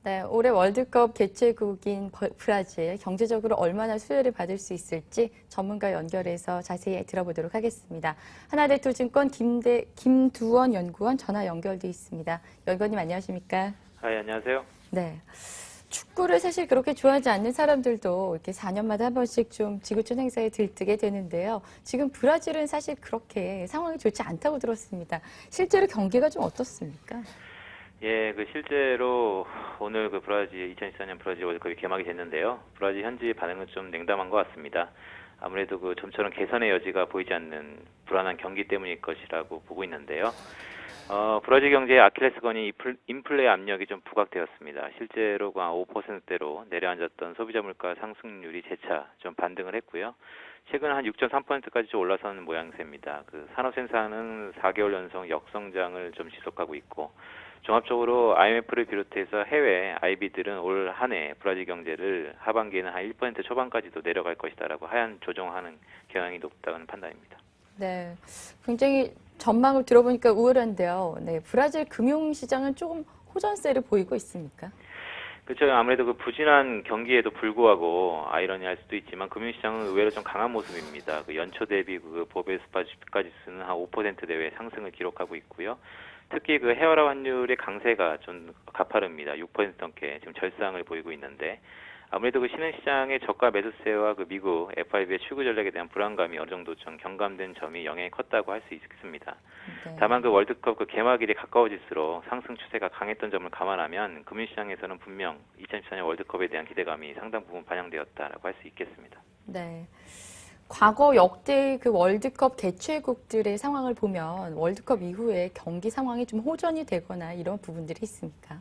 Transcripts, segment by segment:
네, 올해 월드컵 개최국인 브라질, 경제적으로 얼마나 수혜를 받을 수 있을지 전문가 연결해서 자세히 들어보도록 하겠습니다. 하나대투증권 김두원 연구원 전화 연결돼 있습니다. 연구원님 안녕하십니까? 네, 안녕하세요. 네. 축구를 사실 그렇게 좋아하지 않는 사람들도 이렇게 4년마다 한 번씩 좀 지구촌 행사에 들뜨게 되는데요. 지금 브라질은 사실 그렇게 상황이 좋지 않다고 들었습니다. 실제로 경기가 좀 어떻습니까? 예, 실제로 오늘 브라질 2014년 브라질 월드컵이 개막이 됐는데요. 브라질 현지 반응은 좀 냉담한 것 같습니다. 아무래도 좀처럼 개선의 여지가 보이지 않는 불안한 경기 때문일 것이라고 보고 있는데요. 브라질 경제의 아킬레스건이 인플레 압력이 좀 부각되었습니다. 실제로 5%대로 내려앉았던 소비자 물가 상승률이 재차 좀 반등을 했고요. 최근 한 6.3%까지 좀 올라서는 모양새입니다. 산업 생산은 4개월 연속 역성장을 좀 지속하고 있고, 종합적으로 IMF를 비롯해서 해외 IB들은 올 한 해 브라질 경제를 하반기에는 한 1% 초반까지도 내려갈 것이다라고 하향 조정하는 경향이 높다는 판단입니다. 네, 굉장히 전망을 들어보니까 우울한데요. 네, 브라질 금융시장은 조금 호전세를 보이고 있습니까? 그렇죠. 아무래도 부진한 경기에도 불구하고 아이러니할 수도 있지만 금융시장은 의외로 좀 강한 모습입니다. 연초 대비 보베스파 지수는 한 5% 내외 상승을 기록하고 있고요. 특히 헤어라 환율의 강세가 좀 가파릅니다. 6% 넘게 지금 절상을 보이고 있는데, 아무래도 신흥시장의 저가 매수세와 미국 FRB의 출구 전략에 대한 불안감이 어느 정도 좀 경감된 점이 영향이 컸다고 할 수 있습니다. 네. 다만 월드컵 개막일이 가까워질수록 상승 추세가 강했던 점을 감안하면 금융시장에서는 분명 2014년 월드컵에 대한 기대감이 상당 부분 반영되었다라고 할 수 있겠습니다. 네. 과거 역대 월드컵 개최국들의 상황을 보면 월드컵 이후에 경기 상황이 좀 호전이 되거나 이런 부분들이 있습니까?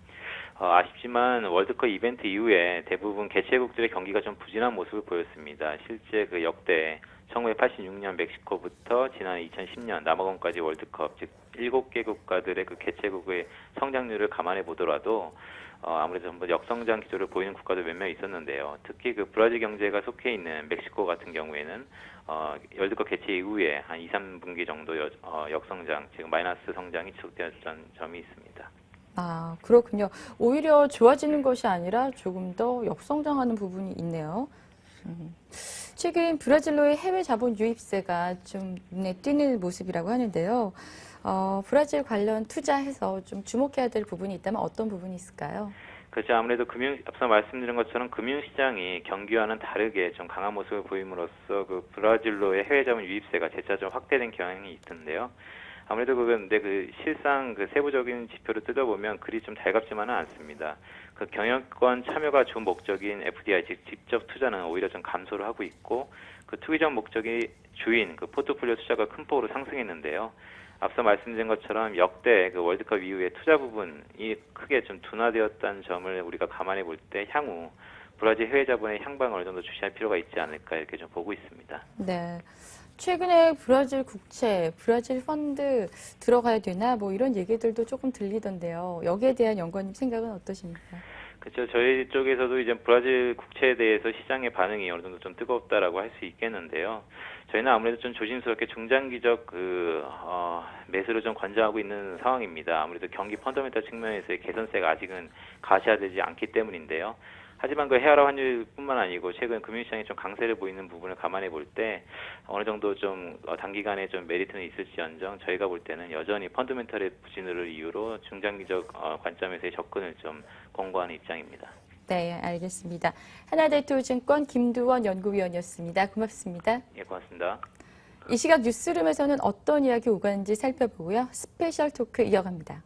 아쉽지만 월드컵 이벤트 이후에 대부분 개최국들의 경기가 좀 부진한 모습을 보였습니다. 실제 역대 1986년 멕시코부터 지난 2010년 남아공까지 월드컵, 즉 7개 국가들의 개최국의 성장률을 감안해 보더라도 아무래도 전부 역성장 기조를 보이는 국가도 몇 명 있었는데요. 특히 브라질 경제가 속해 있는 멕시코 같은 경우에는 월드컵 개최 이후에 한 2, 3분기 정도 역성장, 즉 마이너스 성장이 지속되었던 점이 있습니다. 아, 그렇군요. 오히려 좋아지는 것이 아니라 조금 더 역성장하는 부분이 있네요. 최근 브라질로의 해외 자본 유입세가 좀 눈에 띄는 모습이라고 하는데요. 브라질 관련 투자해서 좀 주목해야 될 부분이 있다면 어떤 부분이 있을까요? 그렇죠. 아무래도 앞서 말씀드린 것처럼 금융시장이 경기와는 다르게 좀 강한 모습을 보임으로써 브라질로의 해외 자본 유입세가 재차 좀 확대된 경향이 있던데요. 아무래도 근데 실상 세부적인 지표를 뜯어보면 그리 좀 달갑지만은 않습니다. 경영권 참여가 주 목적인 FDI, 즉 직접 투자는 오히려 좀 감소를 하고 있고, 투기적 목적이 주인 포트폴리오 투자가 큰 폭으로 상승했는데요. 앞서 말씀드린 것처럼 역대 월드컵 이후에 투자 부분이 크게 좀 둔화되었다는 점을 우리가 감안해 볼 때 향후 브라질 해외 자본의 향방을 어느 정도 주시할 필요가 있지 않을까 이렇게 좀 보고 있습니다. 네. 최근에 브라질 국채, 브라질 펀드 들어가야 되나 이런 얘기들도 조금 들리던데요. 여기에 대한 연구원님 생각은 어떠십니까? 그렇죠. 저희 쪽에서도 이제 브라질 국채에 대해서 시장의 반응이 어느 정도 좀 뜨겁다라고 할 수 있겠는데요. 저희는 아무래도 좀 조심스럽게 중장기적 매수를 좀 권장하고 있는 상황입니다. 아무래도 경기 펀더멘탈 측면에서의 개선세가 아직은 가시화되지 않기 때문인데요. 하지만 헤어라 환율뿐만 아니고 최근 금융시장이 좀 강세를 보이는 부분을 감안해 볼 때 어느 정도 좀 단기간에 좀 메리트는 있을지언정 저희가 볼 때는 여전히 펀더멘털의 부진을 이유로 중장기적 관점에서의 접근을 좀 권고하는 입장입니다. 네, 알겠습니다. 하나대투증권 김두원 연구위원이었습니다. 고맙습니다. 예, 고맙습니다. 이 시각 뉴스룸에서는 어떤 이야기 오가는지 살펴보고요. 스페셜 토크 이어갑니다.